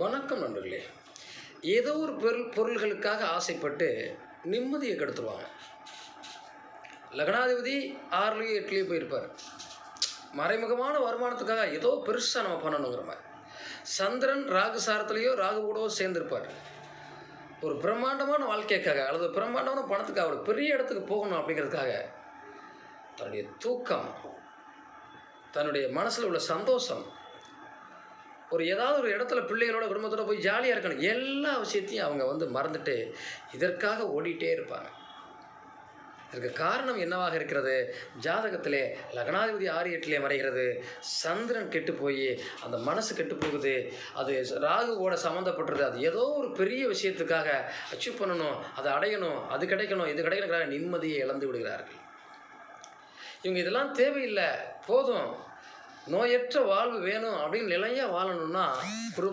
வணக்கம் நண்பர்களே. ஏதோ ஒரு பொருள்களுக்காக ஆசைப்பட்டு நிம்மதியை கெடுத்துருவாங்க. லக்னாதிபதி 6லயோ 8லயோ போயிருப்பார். மறைமுகமான வருமானத்துக்காக ஏதோ பெருசாக நம்ம பண்ணணுங்கிற மாதிரி. சந்திரன் ராகு சாரத்துலேயோ ராகு கூடவோ சேர்ந்திருப்பார். ஒரு பிரம்மாண்டமான வாழ்க்கைக்காக அல்லது பிரம்மாண்டமான பணத்துக்காக ஒரு பெரிய இடத்துக்கு போகணும் அப்படிங்கிறதுக்காக தன்னுடைய தூக்கம், தன்னுடைய மனசில் உள்ள சந்தோஷம், ஏதாவது ஒரு இடத்துல பிள்ளைகளோட குடும்பத்தோட போய் ஜாலியாக இருக்கணும், எல்லா விஷயத்தையும் அவங்க மறந்துட்டு இதற்காக ஓடிட்டே இருப்பாங்க. இதற்கு காரணம் என்னவாக இருக்கிறது? ஜாதகத்திலே லக்னாதிபதி 6 8லே மறைகிறது. சந்திரன் கெட்டு போய் அந்த மனசு கெட்டு போகுது. அது ராகுவோட சம்மந்தப்பட்டது. அது ஏதோ ஒரு பெரிய விஷயத்துக்காக அச்சீவ் பண்ணணும், அதை அடையணும், அது கிடைக்கணும், இது கிடைக்கணுங்கிறாங்க. நிம்மதியை இழந்து விடுகிறார்கள். இவங்க இதெல்லாம் தேவையில்லை, போதும், நோயற்ற வாழ்வு வேணும் அப்படின்னு நிலையாக வாழணும்னா